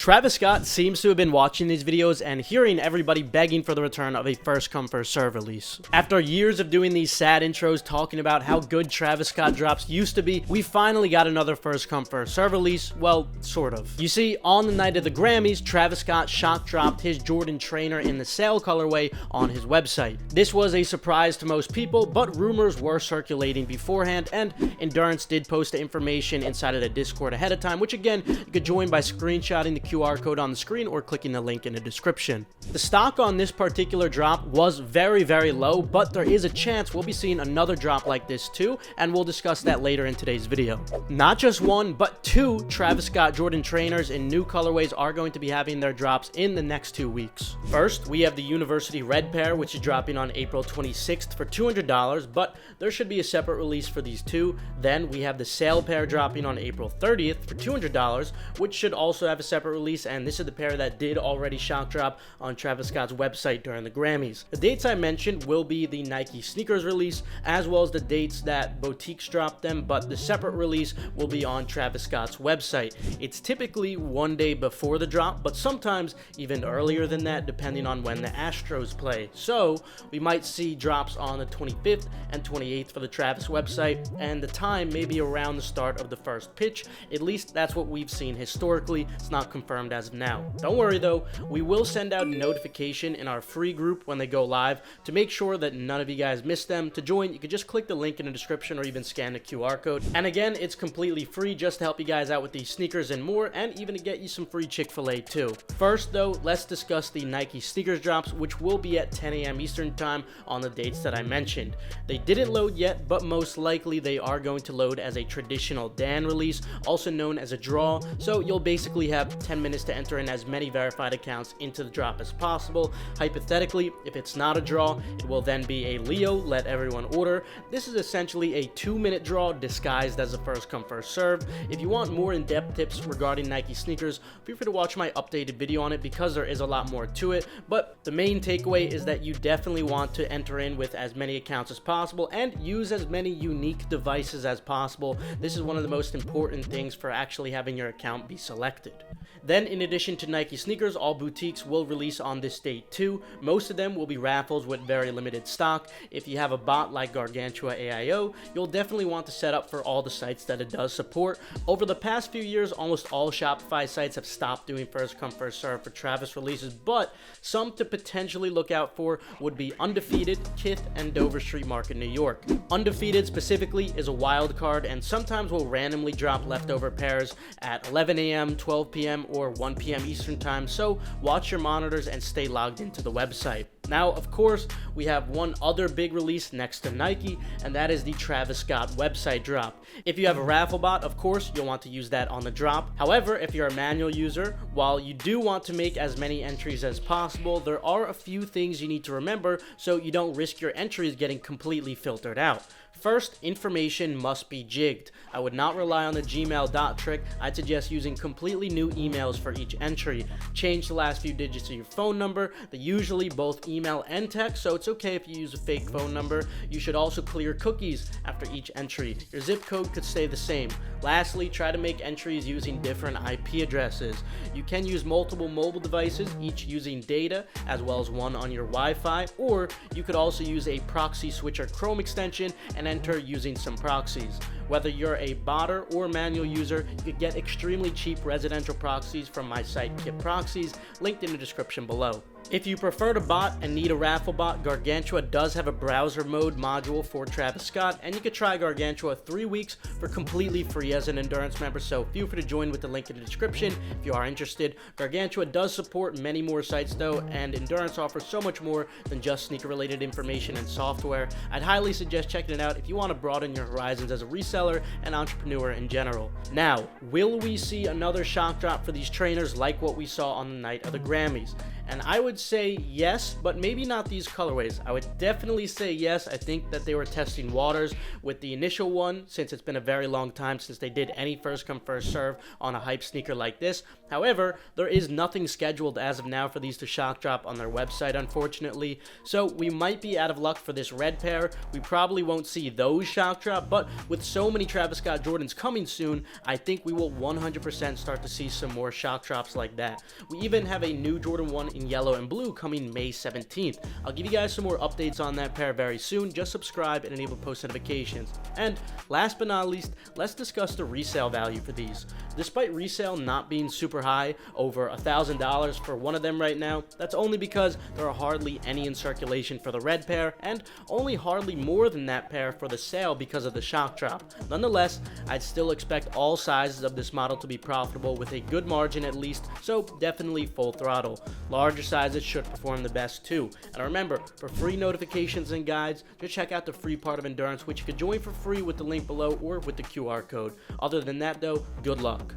Travis Scott seems to have been watching these videos and hearing everybody begging for the return of a first come first serve release. After years of doing these sad intros talking about how good Travis Scott drops used to be, we finally got another first come first serve release. Well, sort of. You see, on the night of the Grammys, Travis Scott shock dropped his Jordan trainer in the sale colorway on his website. This was a surprise to most people, but rumors were circulating beforehand, and Endurance did post the information inside of the Discord ahead of time, which again, you could join by screenshotting the QR code on the screen or clicking the link in the description. The stock on this particular drop was very, very low, but there is a chance we'll be seeing another drop like this too, and we'll discuss that later in today's video. Not just one, but two Travis Scott Jordan trainers in new colorways are going to be having their drops in the next 2 weeks. First, we have the University Red pair, which is dropping on April 26th for $200, but there should be a separate release for these two. Then we have the Sale pair dropping on April 30th for $200, which should also have a separate release, and this is the pair that did already shock drop on Travis Scott's website during the Grammys. The dates I mentioned will be the Nike sneakers release, as well as the dates that boutiques dropped them, but the separate release will be on Travis Scott's website. It's typically 1 day before the drop, but sometimes even earlier than that, depending on when the Astros play. So we might see drops on the 25th and 28th for the Travis website, and the time may be around the start of the first pitch. At least that's what we've seen historically. It's not confirmed as of now. Don't worry though, we will send out a notification in our free group when they go live to make sure that none of you guys miss them. To join, you can just click the link in the description or even scan the QR code. And again, it's completely free just to help you guys out with these sneakers and more, and even to get you some free Chick-fil-A too. First though, let's discuss the Nike sneakers drops, which will be at 10 a.m. Eastern time on the dates that I mentioned. They didn't load yet, but most likely they are going to load as a traditional Dan release, also known as a draw, so you'll basically have 10 minutes to enter in as many verified accounts into the drop as possible. Hypothetically, if it's not a draw, it will then be a Leo, let everyone order. This is essentially a 2-minute draw disguised as a first come first serve. If you want more in-depth tips regarding Nike sneakers, feel free to watch my updated video on it because there is a lot more to it, but the main takeaway is that you definitely want to enter in with as many accounts as possible and use as many unique devices as possible. This is one of the most important things for actually having your account be selected. Then, in addition to Nike sneakers, all boutiques will release on this date too. Most of them will be raffles with very limited stock. If you have a bot like Gargantua AIO, you'll definitely want to set up for all the sites that it does support. Over the past few years, almost all Shopify sites have stopped doing first come first serve for Travis releases, but some to potentially look out for would be Undefeated, Kith, and Dover Street Market, New York. Undefeated specifically is a wild card and sometimes will randomly drop leftover pairs at 11 a.m., 12 p.m., or 1 p.m. Eastern time, so watch your monitors and stay logged into the website. Now, of course, we have one other big release next to Nike, and that is the Travis Scott website drop. If you have a raffle bot, of course, you'll want to use that on the drop. However, if you're a manual user, while you do want to make as many entries as possible, there are a few things you need to remember so you don't risk your entries getting completely filtered out. First, information must be jigged. I would not rely on the Gmail dot trick. I'd suggest using completely new emails for each entry. Change the last few digits of your phone number. They're usually both email and text, so it's okay if you use a fake phone number. You should also clear cookies after each entry. Your zip code could stay the same. Lastly, try to make entries using different IP addresses. You can use multiple mobile devices, each using data, as well as one on your Wi-Fi, or you could also use a proxy switcher Chrome extension and enter using some proxies. Whether you're a botter or manual user, you could get extremely cheap residential proxies from my site Kit Proxies, linked in the description below. If you prefer to bot and need a raffle bot, Gargantua does have a browser mode module for Travis Scott, and you could try Gargantua 3 weeks for completely free as an Endurance member, so feel free to join with the link in the description if you are interested. Gargantua does support many more sites though, and Endurance offers so much more than just sneaker related information and software. I'd highly suggest checking it out if you want to broaden your horizons as a reseller and entrepreneur in general. Now, will we see another shock drop for these trainers like what we saw on the night of the Grammys? And I would say yes, but maybe not these colorways. I would definitely say yes. I think that they were testing waters with the initial one, since it's been a very long time since they did any first come first serve on a hype sneaker like this. However, there is nothing scheduled as of now for these to shock drop on their website, unfortunately. So we might be out of luck for this red pair. We probably won't see those shock drop, but with so many Travis Scott Jordans coming soon, I think we will 100% start to see some more shock drops like that. We even have a new Jordan 1 in yellow and blue coming May 17th. I'll give you guys some more updates on that pair very soon. Just subscribe and enable post notifications. And last but not least, let's discuss the resale value for these. Despite resale not being super high, over $1,000 for one of them right now, that's only because there are hardly any in circulation for the red pair, and only hardly more than that pair for the sale because of the shock drop. Nonetheless, I'd still expect all sizes of this model to be profitable with a good margin at least, so definitely full throttle. Larger sizes should perform the best too. And remember, for free notifications and guides, just check out the free part of Endurance, which you can join for free with the link below or with the QR code. Other than that though, good luck.